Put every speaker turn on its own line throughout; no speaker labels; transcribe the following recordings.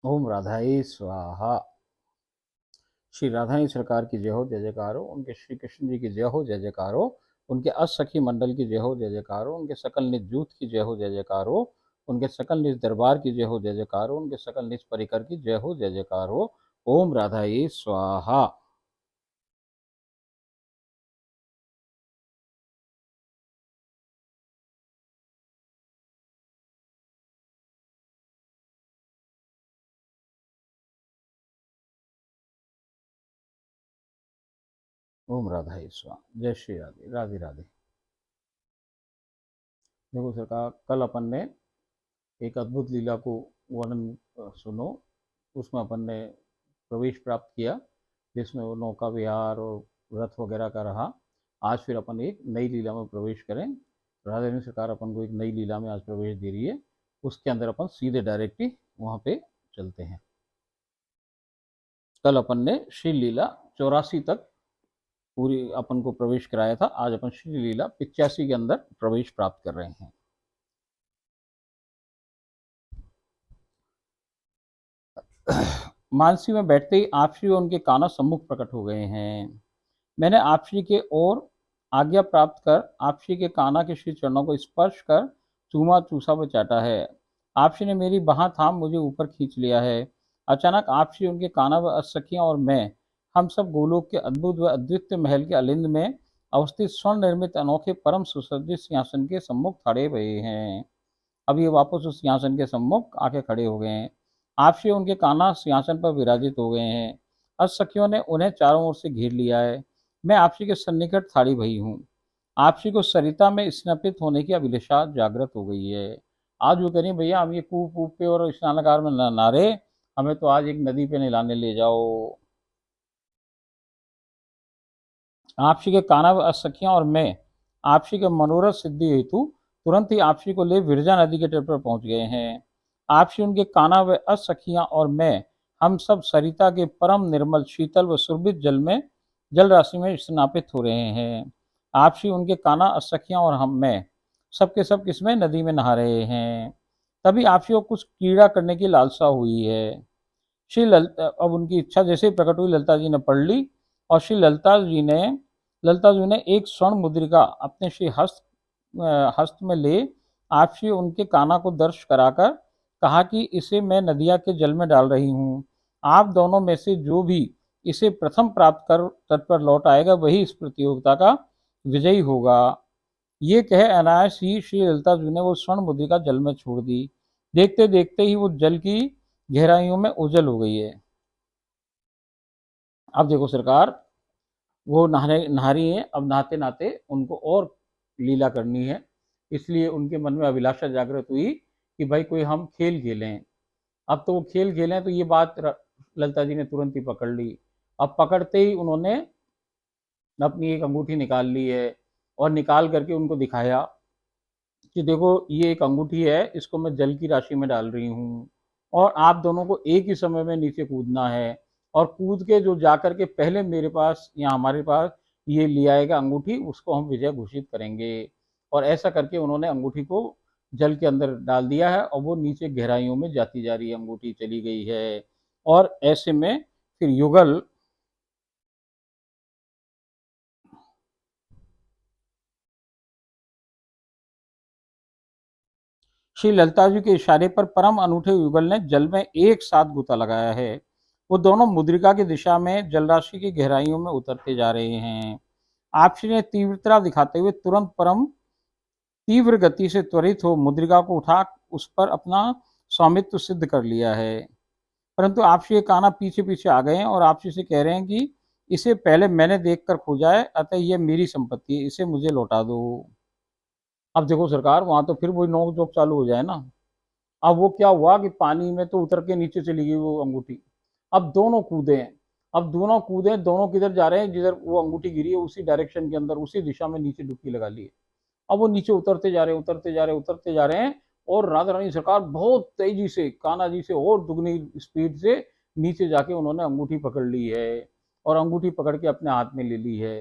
ओम राधाई स्वाहा। श्री राधाई सरकार की जय हो, जय जयकार हो। उनके श्री कृष्ण जी की जय हो, जय जयकार हो। उनके अष्टसखी मंडल की जय हो, जय जयकार हो। उनके सकल निज जूथ की जय हो, जय जयकार हो। उनके सकल निज दरबार की जय हो, जय जयकार हो। उनके सकल निज परिकर की जय हो, जय जयकार हो। ओम राधाई स्वाहा। ओम राधाई स्वाहा। जय श्री राधे, राधे राधे। देखो सरकार, कल अपन ने एक अद्भुत लीला को वर्णन सुनो। उसमें अपन ने प्रवेश प्राप्त किया, जिसमें वो नौका विहार और रथ वगैरह का रहा। आज फिर अपन एक नई लीला में प्रवेश करें। राधा रानी सरकार अपन को एक नई लीला में आज प्रवेश दे रही है। उसके अंदर अपन सीधे डायरेक्ट ही वहाँ पे चलते हैं। कल अपन ने श्री लीला 84 तक पूरी अपन को प्रवेश कराया था। आज अपन श्री लीला 85 के अंदर प्रवेश प्राप्त कर रहे हैं। मानसी में बैठते ही आप श्री और उनके काना सम्मुख प्रकट हो गए हैं। मैंने आप श्री के ओर आज्ञा प्राप्त कर आप श्री के काना के श्री चरणों को स्पर्श कर चूमा चूसा व चाटा है। आप श्री ने मेरी बाह थाम मुझे ऊपर खींच लिया है। अचानक आप श्री, उनके काना व सखियां और मैं, हम सब गोलोक के अद्भुत व अद्वितीय महल के अलिंद में अवस्थित स्वर्ण निर्मित अनोखे परम सुसज्जित सिंहासन के सम्मुख खड़े हुए हैं। अब ये वापस उस सिंहासन के सम्मुख आके खड़े हो गए हैं। आप श्री, उनके काना सिंहासन पर विराजित हो गए हैं। अब सखियों ने उन्हें चारों ओर से घेर लिया है। मैं आपसी के सन्निकट थाड़ी भई हूँ। आपसी को सरिता में स्नापित होने की अभिलाषा जागृत हो गई है। आज वो कह रही भैया, हम ये कूप ऊप पे और स्नानागार में नहा रहे, हमें तो आज एक नदी पे नहलाने ले जाओ। आपसी के काना व सखियां और मैं आपसी के मनोरथ सिद्धि हेतु तुरंत ही आपसी को ले विरजा नदी के तट पर पहुंच गए हैं। आपसी, उनके काना व असखियां और मैं, हम सब सरिता के परम निर्मल शीतल व सुरभित जल में, जल राशि में स्नापित हो रहे हैं। आपसी, उनके काना असखियां और हम मैं सबके सब किसमें नदी में नहा रहे हैं। तभी आपसी को कुछ क्रीड़ा करने की लालसा हुई है। श्री ललिता, अब उनकी इच्छा जैसे ही प्रकट हुई, ललिता जी ने पढ़ ली। और श्री ललिता जी ने एक स्वर्ण मुद्रिका अपने श्री हस्त में ले आप श्री उनके काना को दर्श कराकर कहा कि इसे मैं नदिया के जल में डाल रही हूँ। आप दोनों में से जो भी इसे प्रथम प्राप्त कर तट पर लौट आएगा, वही इस प्रतियोगिता का विजयी होगा। ये कह अनायास ही श्री ललिता जी ने वो स्वर्ण मुद्रिका जल में छोड़ दी। देखते देखते ही वो जल की गहराइयों में ओझल हो गई है। अब देखो सरकार, वो नहाने नहा रही है। अब नहाते नहाते उनको और लीला करनी है, इसलिए उनके मन में अभिलाषा जागृत हुई कि भाई कोई हम खेल खेलें। अब तो वो खेल खेलें, तो ये बात ललिता जी ने तुरंत ही पकड़ ली। अब पकड़ते ही उन्होंने अपनी एक अंगूठी निकाल ली है और निकाल करके उनको दिखाया कि देखो, ये एक अंगूठी है, इसको मैं जल की राशि में डाल रही हूँ और आप दोनों को एक ही समय में नीचे कूदना है। और कूद के जो जाकर के पहले मेरे पास या हमारे पास ये ले आएगा अंगूठी, उसको हम विजय घोषित करेंगे। और ऐसा करके उन्होंने अंगूठी को जल के अंदर डाल दिया है और वो नीचे गहराइयों में जाती जा रही है, अंगूठी चली गई है। और ऐसे में फिर युगल श्री ललिता जी के इशारे पर परम अनूठे युगल ने जल में एक साथ गोता लगाया है। वो दोनों मुद्रिका की दिशा में जलराशि की गहराइयों में उतरते जा रहे हैं। आपसी ने तीव्रता दिखाते हुए तुरंत परम तीव्र गति से त्वरित हो मुद्रिका को उठा उस पर अपना स्वामित्व सिद्ध कर लिया है। परंतु आपसी के काना पीछे पीछे आ गए हैं और आपसी से कह रहे हैं कि इसे पहले मैंने देखकर खोजा है, अतः यह मेरी संपत्ति है, इसे मुझे लौटा दो। अब देखो सरकार, वहां तो फिर वही नोक जोक चालू हो जाए ना। अब वो क्या हुआ कि पानी में तो उतर के नीचे चली गई वो अंगूठी। अब दोनों कूदे हैं। अब दोनों कूदे, दोनों किधर जा रहे हैं, जिधर वो अंगूठी गिरी है उसी डायरेक्शन के अंदर, उसी दिशा में नीचे डुबकी लगा ली है। अब वो नीचे उतरते जा रहे हैं, उतरते जा रहे हैं, उतरते जा रहे हैं। और राधा रानी सरकार बहुत तेजी से कान्हा जी से और दुगनी स्पीड से नीचे जाके उन्होंने अंगूठी पकड़ ली है और अंगूठी पकड़ के अपने हाथ में ले ली है।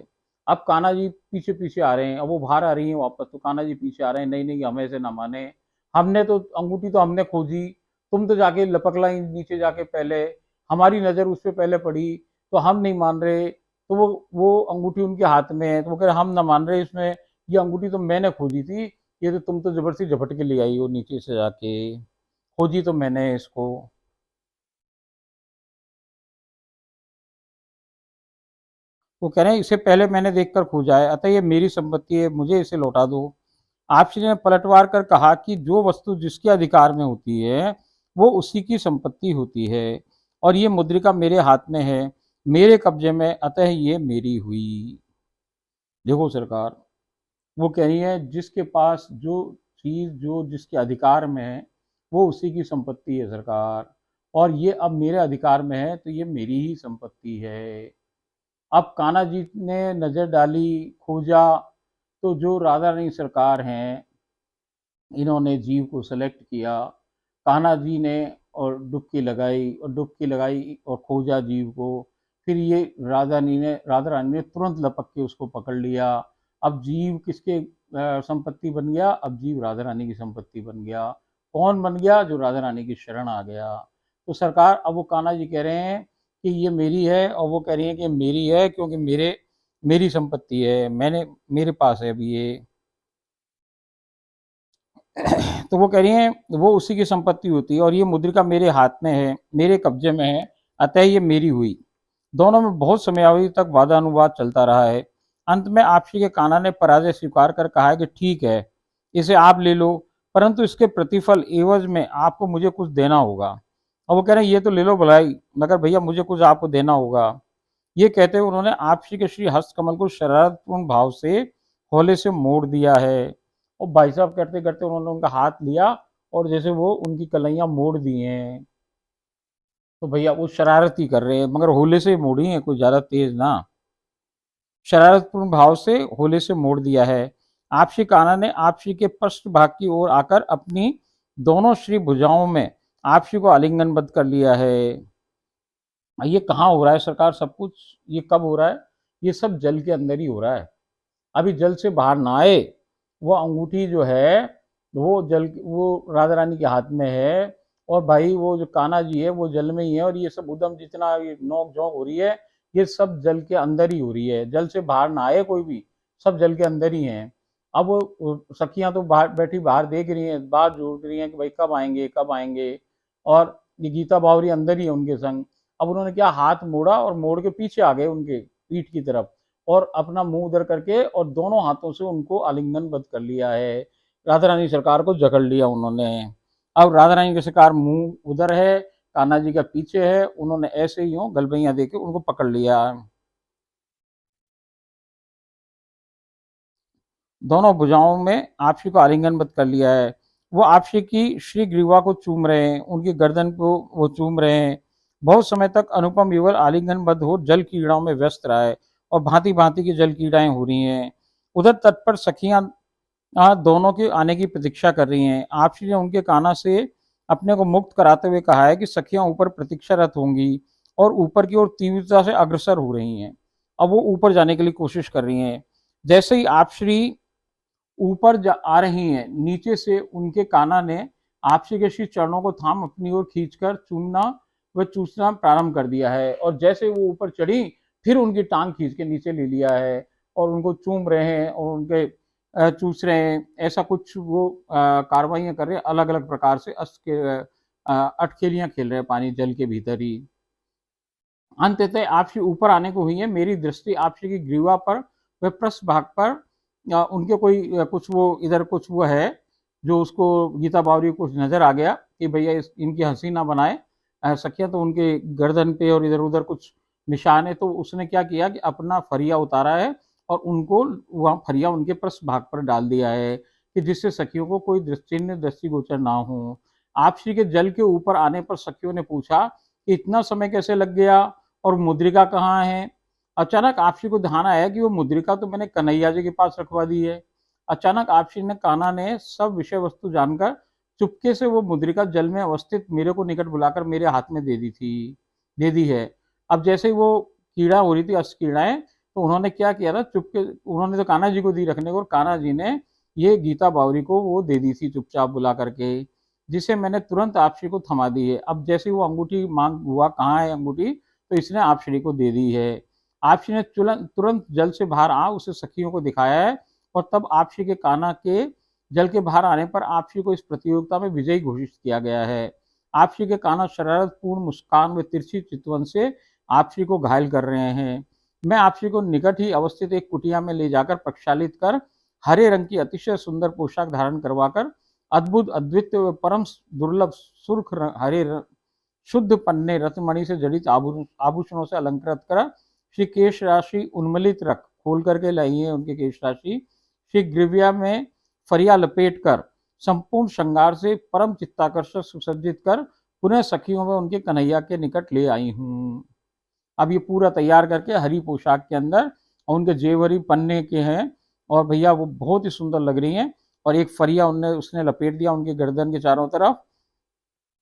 अब कान्हा जी पीछे पीछे आ रहे हैं। अब वो बाहर आ रही हैं वापस, तो कान्हा जी पीछे आ रहे हैं, नहीं नहीं हमें ऐसे ना माने, हमने तो अंगूठी तो हमने खोजी, तुम तो जाके लपक लाई नीचे जाके पहले, हमारी नज़र उस पे पहले पड़ी, तो हम नहीं मान रहे। तो वो अंगूठी उनके हाथ में है, तो वो कह रहे हम ना मान रहे इसमें, ये अंगूठी तो मैंने खोजी थी, ये तो तुम तो जबरदस्ती झपट के ले आई हो नीचे से जाके, खोजी तो मैंने इसको। वो कह रहे हैं इसे पहले मैंने देखकर खोजा है, अतः ये मेरी संपत्ति है, मुझे इसे लौटा दो। आप श्री ने पलटवार कर कहा कि जो वस्तु जिसके अधिकार में होती है वो उसी की संपत्ति होती है, और ये मुद्रिका मेरे हाथ में है, मेरे कब्जे में, अतः ये मेरी हुई। देखो सरकार, वो कह रही है जिसके पास जो चीज जो जिसके अधिकार में है वो उसी की संपत्ति है सरकार, और ये अब मेरे अधिकार में है तो ये मेरी ही संपत्ति है। अब कान्हा जी ने नजर डाली, खोजा, तो जो राधा रानी सरकार हैं इन्होंने जीव को सेलेक्ट किया। कान्हा जी ने और डुबकी लगाई और खोजा जीव को। फिर ये राधा रानी ने तुरंत लपक के उसको पकड़ लिया। अब जीव किसके संपत्ति बन गया? अब जीव राधा रानी की संपत्ति बन गया। कौन बन गया? जो राधा रानी की शरण आ गया। तो सरकार, अब वो कान्हा जी कह रहे हैं कि ये मेरी है, और वो कह रही है कि मेरी है क्योंकि मेरी संपत्ति है, मैंने मेरे पास है अभी ये। तो वो कह रही हैं वो उसी की संपत्ति होती है, और ये मुद्रिका मेरे हाथ में है, मेरे कब्जे में है, अतः ये मेरी हुई। दोनों में बहुत समयावधि तक वादानुवाद चलता रहा है। अंत में आपसी के कान्हा ने पराजय स्वीकार कर कहा है कि ठीक है, इसे आप ले लो, परंतु इसके प्रतिफल एवज में आपको मुझे कुछ देना होगा। और वो कह रहे हैं ये तो ले लो भलाई, मगर भैया मुझे कुछ आपको देना होगा। ये कहते हुए उन्होंने आपसी के श्री हस्तकमल को शरारतपूर्ण भाव से होले से मोड़ दिया है। और भाई साहब करते करते उन्होंने उनका हाथ लिया और जैसे वो उनकी कलाइयां मोड़ दी हैं। तो भैया वो शरारती कर रहे हैं, मगर होले से मोड़ी हैं, कोई ज्यादा तेज ना। शरारतपूर्ण भाव से होले से मोड़ दिया है। आपसी कान्हा ने आपसी के पृष्ठ भाग की ओर आकर अपनी दोनों श्री भुजाओं में आपसी को आलिंगनबद्ध कर लिया है। ये कहाँ हो रहा है सरकार सब कुछ? ये कब हो रहा है? ये सब जल के अंदर ही हो रहा है। अभी जल से बाहर ना आए। वो अंगूठी जो है वो राधा रानी के हाथ में है, और भाई वो जो कान्हा जी है वो जल में ही है, और ये सब उदम जितना ये नोक झोंक हो रही है ये सब जल के अंदर ही हो रही है। जल से बाहर ना आए कोई भी, सब जल के अंदर ही है। अब वो सखियां तो बाहर बैठी बाहर देख रही हैं, बात जोड़ रही हैं कि भाई कब आएंगे कब आएंगे, और ये गीता बावरी अंदर ही है उनके संग। अब उन्होंने क्या, हाथ मोड़ा और मोड़ के पीछे आ गए उनके पीठ की तरफ, और अपना मुंह उधर करके और दोनों हाथों से उनको आलिंगनबद्ध कर लिया है। राधा रानी सरकार को जकड़ लिया उन्होंने। अब राधा रानी की सरकार मुंह उधर है, कान्हा जी का पीछे है, उन्होंने ऐसे ही हो गलबैया देके उनको पकड़ लिया। दोनों भुजाओं में आपसी को आलिंगनबद्ध कर लिया है। वो आपसी की श्री ग्रीवा को चूम रहे हैं, उनकी गर्दन को वो चूम रहे हैं। बहुत समय तक अनुपम युगल आलिंगनबद्ध हो जल क्रीड़ाओं में व्यस्त रहा है, और भांति भांति की जल क्रीड़ाएं हो रही हैं। उधर तट पर सखियां दोनों के आने की प्रतीक्षा कर रही हैं। आपसी ने उनके कान्हा से अपने को मुक्त कराते हुए कहा है कि सखियां ऊपर प्रतीक्षारत होंगी, और ऊपर की ओर तीव्रता से अग्रसर हो रही हैं। अब वो ऊपर जाने के लिए कोशिश कर रही हैं। जैसे ही आप श्री ऊपर आ रही हैं, नीचे से उनके कान्हा ने आपसी के श्री चरणों को थाम अपनी ओर खींचकर चूमना व चूसना प्रारंभ कर दिया है। और जैसे वो ऊपर चढ़ी, फिर उनकी टांग खींच के नीचे ले लिया है, और उनको चूम रहे हैं और उनके चूस रहे हैं। ऐसा कुछ वो कार्रवाइयां कर रहे हैं, अलग अलग प्रकार से अटखेलियां खेल रहे हैं पानी जल के भीतर ही। अंततः आपसी ऊपर आने को हुई है। मेरी दृष्टि आपसी की ग्रीवा पर व पृष्ठ भाग पर उनके कोई कुछ वो इधर कुछ वो है, जो उसको गीता बावरी को कुछ नजर आ गया कि भैया इनकी हंसी ना बनाए सखिया, तो उनके गर्दन पे और इधर उधर कुछ निशान है। तो उसने क्या किया कि अपना फरिया उतारा है और उनको वहां फरिया उनके पृष्ठ भाग पर डाल दिया है, कि जिससे सखियों को कोई चिन्ह दृष्टिगोचर ना हो। आपसी के जल के ऊपर आने पर सखियों ने पूछा कि इतना समय कैसे लग गया, और मुद्रिका कहाँ है? अचानक आपसी को ध्यान आया कि वो मुद्रिका तो मैंने कन्हैया जी के पास रखवा दी है। अचानक आपसी ने कान्हा ने सब विषय वस्तु जानकर चुपके से वो मुद्रिका जल में अवस्थित मेरे को निकट बुलाकर मेरे हाथ में दे दी है। अब जैसे ही वो कीड़ा हो रही थी, अस्त कीड़ाएं, तो उन्होंने क्या किया था, चुपके उन्होंने तो कान्हा जी को दी रखने को, और कान्हा जी ने ये गीता बावरी को वो दे दी थी चुपचाप बुला करके। जिसे मैंने तुरंत आपश्री को थमा दी है। अब जैसे वो अंगूठी मांग हुआ कहाँ है अंगूठी, तो इसने आपश्री को दे दी है। आपश्री ने तुरंत जल से बाहर आ उसे सखियों को दिखाया है, और तब आपश्री के काना के जल के बाहर आने पर आपश्री को इस प्रतियोगिता में विजयी घोषित किया गया है। आपश्री के काना शरारतपूर्ण मुस्कान व तिरछी चितवन से आपश्री को घायल कर रहे हैं। मैं आपश्री को निकट ही अवस्थित एक कुटिया में ले जाकर प्रक्षालित कर हरे रंग की अतिशय सुंदर पोशाक धारण करवाकर अद्भुत अद्वितीय व परम दुर्लभ सुर्ख हरे शुद्ध पन्ने रत्नमणि से जड़ित आभूषणों से अलंकृत कर श्री केश राशि उन्मलित रख खोल करके लाई है उनके केश राशि, श्री ग्रीविया में फरिया लपेट कर संपूर्ण श्रृंगार से परम चित्ताकर्षक सुसज्जित कर पुनः सखियों में उनके कन्हैया के निकट ले आई हूँ। अब ये पूरा तैयार करके हरी पोशाक के अंदर, और उनके जेवरी पन्ने के हैं, और भैया वो बहुत ही सुंदर लग रही हैं, और एक फरिया उसने लपेट दिया उनके गर्दन के चारों तरफ।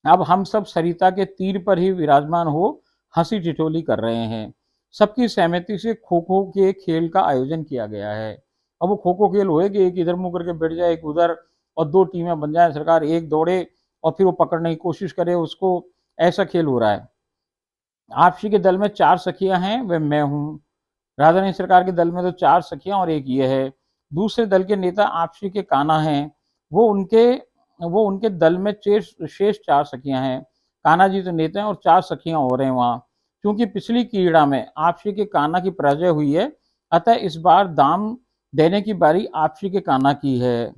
अब हम सब सरिता के तीर पर ही विराजमान हो हंसी ठिठोली कर रहे हैं। सबकी सहमति से खो खो के खेल का आयोजन किया गया है। अब वो खो खो खेल होए कि एक इधर मुंह करके बैठ जाए एक उधर, और दो टीमें बन जाए सरकार, एक दौड़े और फिर वो पकड़ने की कोशिश करे उसको, ऐसा खेल हो रहा है। आपसी के दल में 4 सखियां हैं, वह मैं हूँ। राधा रानी सरकार के दल में तो 4 सखियां और एक ये है। दूसरे दल के नेता आपसी के कान्हा हैं, वो उनके दल में शेष 4 सखियां हैं। कान्हा जी तो नेता हैं और 4 सखियां और हैं वहां। क्योंकि पिछली क्रीड़ा में आपसी के कान्हा की पराजय हुई है, अतः इस बार दाम देने की बारी आपसी के कान्हा की है।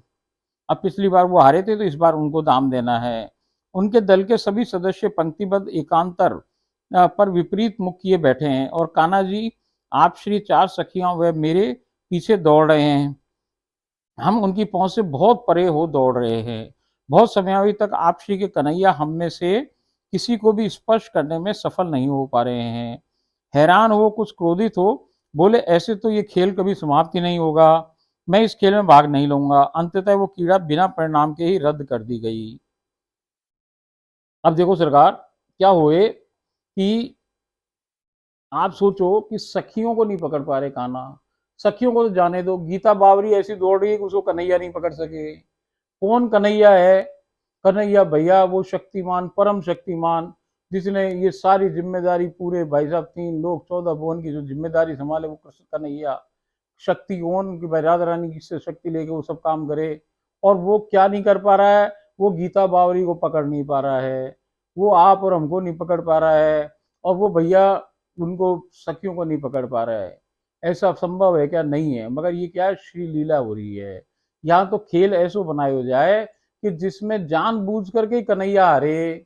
अब पिछली बार वो हारे थे तो इस बार उनको दाम देना है। उनके दल के सभी सदस्य पंक्तिबद्ध एकांतर पर विपरीत मुख किए बैठे हैं, और कान्हा जी आप श्री 4 सखियों व मेरे पीछे दौड़ रहे हैं। हम उनकी पहुंच से बहुत परे हो दौड़ रहे हैं। बहुत समयावधि तक आप श्री के कन्हैया हम में से किसी को भी स्पर्श करने में सफल नहीं हो पा रहे हैं। हैरान हो, कुछ क्रोधित हो, बोले ऐसे तो ये खेल कभी समाप्त ही नहीं होगा, मैं इस खेल में भाग नहीं लूंगा। अंततः वो कीड़ा बिना परिणाम के ही रद्द कर दी गई। अब देखो सरकार, क्या हुए कि आप सोचो कि सखियों को नहीं पकड़ पा रहे कान्हा। सखियों को तो जाने दो, गीता बावरी ऐसी दौड़ रही है कि उसको कन्हैया नहीं पकड़ सके। कौन कन्हैया है? कन्हैया भैया वो शक्तिमान, परम शक्तिमान, जिसने ये सारी जिम्मेदारी पूरे भाई साहब 3 लोग 14 भुवन की जो जिम्मेदारी संभाले, वो कृष्ण कन्हैया। शक्ति कौन कि भाई राधा रानी से शक्ति लेके वो सब काम करे, और वो क्या नहीं कर पा रहा है? वो गीता बावरी को पकड़ नहीं पा रहा है, वो आप और हमको नहीं पकड़ पा रहा है, और वो भैया उनको सखियों को नहीं पकड़ पा रहा है। ऐसा संभव है क्या? नहीं है। मगर ये क्या है, श्री लीला हो रही है। यहाँ तो खेल ऐसो बनाए हो जाए कि जिसमें जानबूझ करके कन्हैया हारे।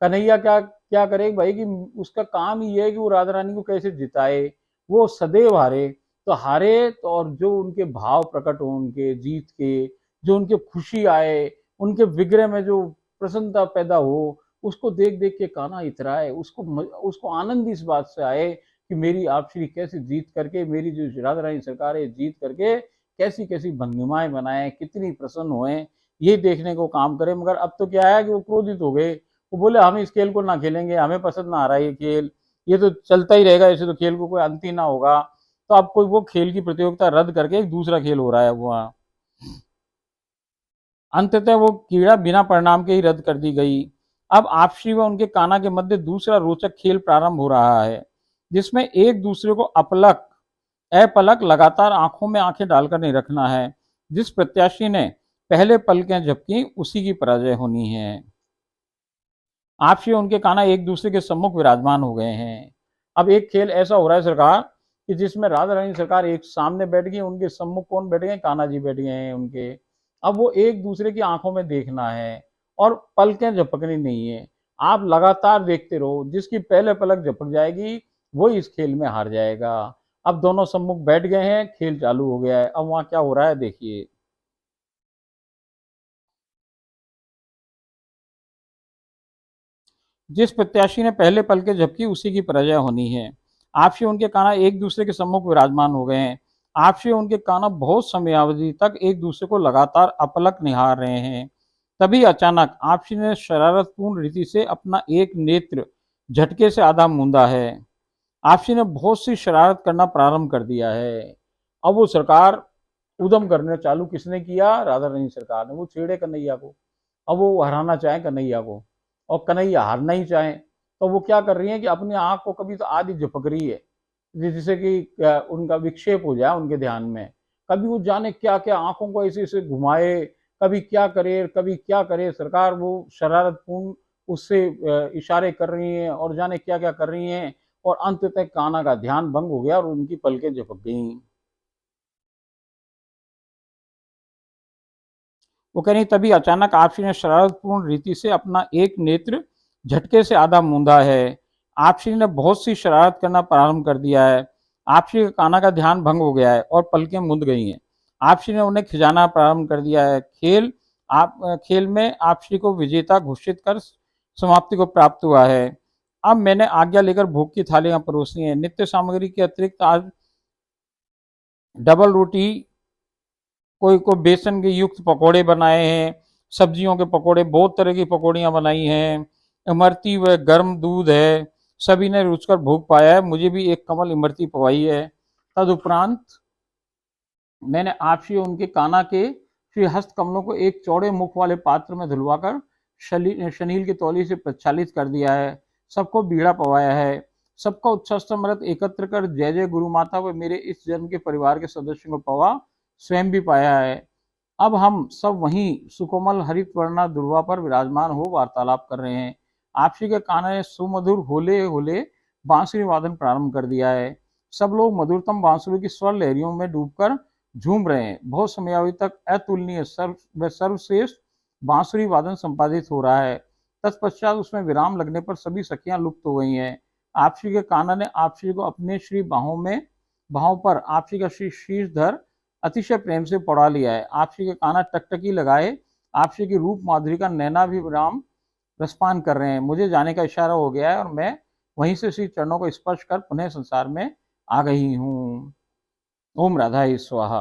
कन्हैया क्या क्या करे भाई, कि उसका काम ही है कि वो राधा रानी को कैसे जिताए, वो सदैव हारे। तो हारे तो, और जो उनके भाव प्रकट हो उनके जीत के, जो उनके खुशी आए, उनके विग्रह में जो प्रसन्नता पैदा हो, उसको देख देख के कान्हा इतराए। उसको आनंद इस बात से आए कि मेरी आपश्री कैसे जीत करके, मेरी जो राधा रानी सरकार है जीत करके कैसी कैसी भंगिमाएं बनाए, कितनी प्रसन्न हुए, ये देखने को काम करे। मगर अब तो क्या है कि वो क्रोधित हो गए, वो बोले हम इस खेल को ना खेलेंगे, हमें पसंद ना आ रहा है ये खेल, ये तो चलता ही रहेगा ऐसे, तो खेल को कोई अंत ही ना होगा। तो अब कोई वो खेल की प्रतियोगिता रद्द करके एक दूसरा खेल हो रहा है वहाँ। अंततः वो कीड़ा बिना परिणाम के ही रद्द कर दी गई। अब आपसी व उनके कान्हा के मध्य दूसरा रोचक खेल प्रारंभ हो रहा है, जिसमें एक दूसरे को अपलक लगातार आंखों में आंखें डालकर नहीं रखना है। जिस प्रत्याशी ने पहले पलकें झपकी उसी की पराजय होनी है। आपसी उनके कान्हा एक दूसरे के सम्मुख विराजमान हो गए हैं। अब एक खेल ऐसा हो रहा है सरकार कि जिसमें राधा रानी सरकार एक सामने बैठ गई, उनके सम्मुख कौन बैठ गए? कान्हा जी बैठ गए हैं उनके। अब वो एक दूसरे की आंखों में देखना है, और पलकें झपकनी नहीं है। आप लगातार देखते रहो, जिसकी पहले पलक झपक जाएगी वो इस खेल में हार जाएगा। अब दोनों सम्मुख बैठ गए हैं, खेल चालू हो गया है। अब वहां क्या हो रहा है देखिए। जिस प्रत्याशी ने पहले पल के झपकी उसी की पराजय होनी है। आपसे उनके कान्हा एक दूसरे के सम्मुख विराजमान हो गए हैं। आपसे उनके कान्हा बहुत समयावधि तक एक दूसरे को लगातार अपलक निहार रहे हैं। तभी अचानक आपसी ने शरारतपूर्ण रीति से अपना एक नेत्र झटके से आधा मूंदा है। आपसी ने बहुत सी शरारत करना प्रारंभ कर दिया है। अब वो सरकार उदम करने चालू किसने किया? राधा रानी सरकार ने। वो छेड़े कन्हैया को, अब वो हराना चाहे कन्हैया को और कन्हैया हारना ही चाहे, तो वो क्या कर रही है कि अपनी आंख को कभी तो आधी झपक रही है जिससे कि उनका विक्षेप हो जाए उनके ध्यान में। कभी वो जाने क्या क्या आंखों को ऐसे ऐसे घुमाए, कभी क्या करे सरकार, वो शरारतपूर्ण उससे इशारे कर रही हैं और जाने क्या क्या कर रही हैं, और अंततः कान्हा का ध्यान भंग हो गया और उनकी पलकें झपक गई। वो कह रही तभी अचानक आपसी ने शरारतपूर्ण रीति से अपना एक नेत्र झटके से आधा मूंदा है। आपसी ने बहुत सी शरारत करना प्रारंभ कर दिया है। आपसी का कान्हा का ध्यान भंग हो गया है और पलकें मूंद गई हैं। आपसी ने उन्हें खिजाना प्रारंभ कर दिया है। खेल में आपसी को विजेता घोषित कर समाप्ति को प्राप्त हुआ है। अब मैंने आज्ञा लेकर भोग की थालियां परोसनी है। नित्य सामग्री के अतिरिक्त आज डबल रोटी, कोई को बेसन के युक्त पकोड़े बनाए हैं, सब्जियों के पकोड़े, बहुत तरह की पकौड़ियाँ बनाई हैं, इमरती व गर्म दूध है, सभी ने रुचकर भोग पाया है। मुझे भी एक कमल इमरती पवाई है। तदुपरांत मैंने आपसी उनके कान्हा के श्री हस्त कमलों को एक चौड़े मुख वाले पात्र में धुलवाकर शनील के तौली से प्रक्षालित कर दिया है। सबको बीड़ा पवाया है। सबका उच्छ्वसित एकत्र कर जय जय गुरु माता व मेरे इस जन्म के परिवार के सदस्यों को पवा, स्वयं भी पाया है। अब हम सब वहीं सुकोमल हरित वर्णा दुर्वा पर विराजमान हो वार्तालाप कर रहे हैं। आपसी के कान्हा ने सुमधुर होले होले बांसुरी वादन प्रारंभ कर दिया है। सब लोग मधुरतम बांसुरी की स्वर लहरियों में डूबकर झूम रहे हैं। बहुत समयावधि तक अतुलनीय सर्वश्रेष्ठ बांसुरी वादन संपादित हो रहा है। तत्पश्चात उसमें विराम लगने पर सभी सखियां लुप्त हो गई हैं। आपसी के कान्हा ने आपसी को अपने श्री बाहों पर आपसी का श्री शीर्ष धर अतिशय प्रेम से पड़ा लिया है। आपसी के कान्हा टकटकी लगाए आपसी की रूप माधुरी का नैनाभिराम रसपान कर रहे हैं। मुझे जाने का इशारा हो गया है और मैं वहीं से श्री चरणों को स्पर्श कर पुनः संसार में आ गई हूँ। ओम राधा स्वाहा।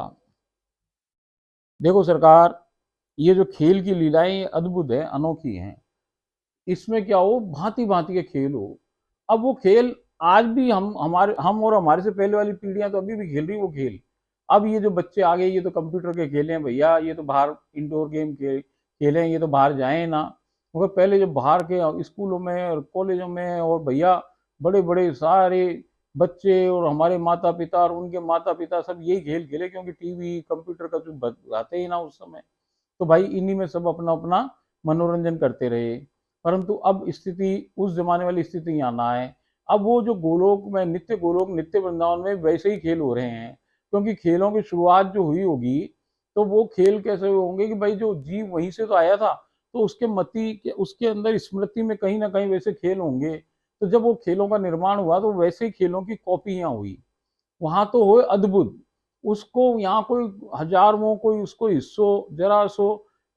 देखो सरकार, ये जो खेल की लीलाएं ये अद्भुत है, अनोखी हैं। इसमें क्या हो, भांति भांति के खेल हो। अब वो खेल आज भी हम और हमारे से पहले वाली पीढ़ियां तो अभी भी खेल रही वो खेल। अब ये जो बच्चे आ गए ये तो कंप्यूटर के खेले हैं भैया, ये तो बाहर इंडोर गेम खेले हैं, ये तो बाहर जाए ना। मगर पहले जो बाहर के स्कूलों में और कॉलेजों में और भैया बड़े बड़े सारे बच्चे और हमारे माता पिता और उनके माता पिता सब यही खेल खेले, क्योंकि टीवी कंप्यूटर का कुछ आते ही ना उस समय। तो भाई इन्हीं में सब अपना अपना मनोरंजन करते रहे। परंतु अब स्थिति उस जमाने वाली स्थिति यहाँ ना है। अब वो जो गोलोक नित्य वृंदावन में वैसे ही खेल हो रहे हैं, क्योंकि खेलों की शुरुआत जो हुई होगी तो वो खेल कैसे होंगे कि भाई जो जीव वहीं से तो आया था, तो उसके अंदर स्मृति में कहीं ना कहीं वैसे खेल होंगे। तो जब वो खेलों का निर्माण हुआ तो वैसे ही खेलों की कॉपियां हुई। वहां तो हो अद्भुत, उसको यहाँ कोई हजारों कोई उसको हिस्सों जरा सो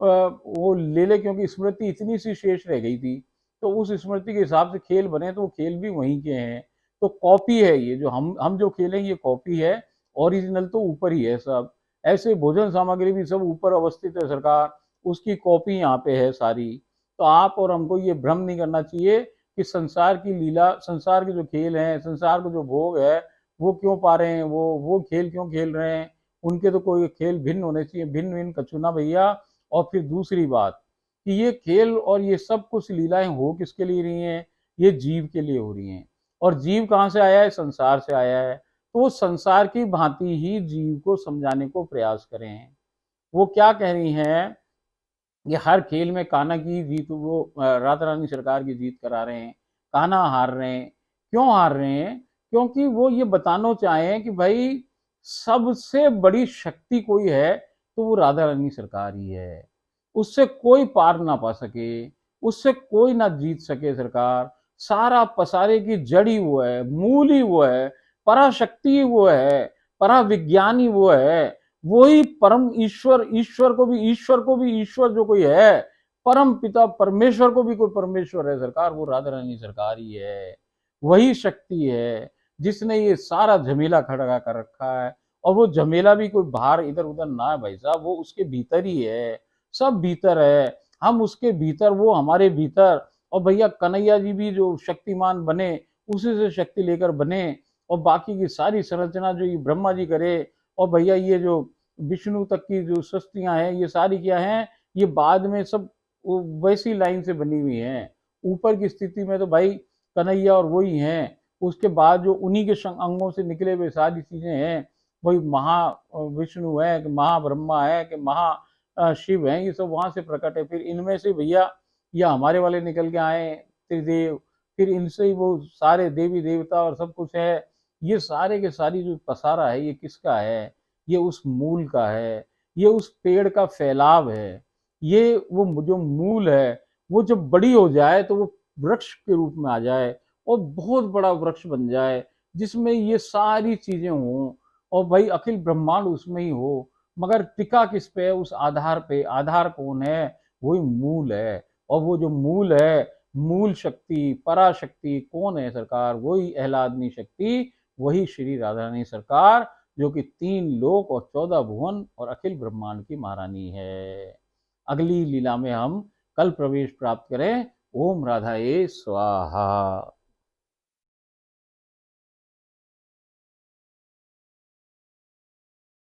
वो ले ले, क्योंकि स्मृति इतनी सी शेष रह गई थी। तो उस स्मृति के हिसाब से खेल बने, तो वो खेल भी वहीं के हैं। तो कॉपी है ये जो हम जो खेलेंगे, ये कॉपी है। ओरिजिनल तो ऊपर ही है सब। ऐसे भोजन सामग्री भी सब ऊपर अवस्थित है सरकार, उसकी कॉपी यहाँ पे है सारी। तो आप और हमको ये भ्रम नहीं करना चाहिए कि संसार की लीला, संसार के जो खेल हैं, संसार को जो भोग है वो क्यों पा रहे हैं, वो खेल क्यों खेल रहे हैं। उनके तो कोई खेल भिन्न होने चाहिए, भिन्न भिन्न कछु ना भैया। और फिर दूसरी बात कि ये खेल और ये सब कुछ लीलाएं हो किसके लिए रही हैं, ये जीव के लिए हो रही हैं। और जीव कहाँ से आया है, संसार से आया है। तो वो संसार की भांति ही जीव को समझाने को प्रयास करें। वो क्या कह रही हैं, ये हर खेल में कान्हा की जीत, वो राधा रानी सरकार की जीत करा रहे हैं। कान्हा हार रहे हैं। क्यों हार रहे हैं, क्योंकि वो ये बताना चाहें कि भाई सबसे बड़ी शक्ति कोई है तो वो राधा रानी सरकार ही है। उससे कोई पार ना पा सके, उससे कोई ना जीत सके सरकार। सारा पसारे की जड़ी वो है, मूल ही वो है, पराशक्ति ही वो है, परा विज्ञानी वो है। वही परम ईश्वर, ईश्वर को भी ईश्वर जो कोई है, परम पिता परमेश्वर को भी कोई परमेश्वर है सरकार, वो राधा रानी सरकार ही है। वही शक्ति है जिसने ये सारा झमेला खड़ा कर रखा है। और वो झमेला भी कोई बाहर इधर उधर ना है भाई साहब, वो उसके भीतर ही है। सब भीतर है, हम उसके भीतर, वो हमारे भीतर। और भैया कन्हैया जी भी जो शक्तिमान बने, उसी से शक्ति लेकर बने। और बाकी की सारी संरचना जो ये ब्रह्मा जी करे, और भैया ये जो विष्णु तक की जो सृष्टियां हैं, ये सारी क्या हैं, ये बाद में सब वो वैसी लाइन से बनी हुई हैं। ऊपर की स्थिति में तो भाई कन्हैया और वही हैं, उसके बाद जो उन्हीं के अंगों से निकले हुए सारी चीजें हैं, वही महा विष्णु है कि महाब्रह्मा है कि महा शिव है, ये सब वहां से प्रकट है। फिर इनमें से भैया या हमारे वाले निकल के आए त्रिदेव, फिर इनसे ही वो सारे देवी देवता और सब कुछ है। ये सारे के सारी जो पसारा है ये किसका है? ये उस मूल का है, ये उस पेड़ का फैलाव है। ये वो जो मूल है, वो जब बड़ी हो जाए तो वो वृक्ष के रूप में आ जाए और बहुत बड़ा वृक्ष बन जाए, जिसमें ये सारी चीजें हों और भाई अखिल ब्रह्मांड उसमें ही हो। मगर टिका किस पे है? उस आधार पे। आधार कौन है? वही मूल है। और वो जो मूल है, मूल शक्ति पराशक्ति कौन है सरकार? वही अहलादनी शक्ति, वही श्री राधा रानी सरकार, जो कि 3 लोक और 14 भुवन और अखिल ब्रह्मांड की महारानी है। अगली लीला में हम कल प्रवेश प्राप्त करें। ओम राधाए स्वाहा।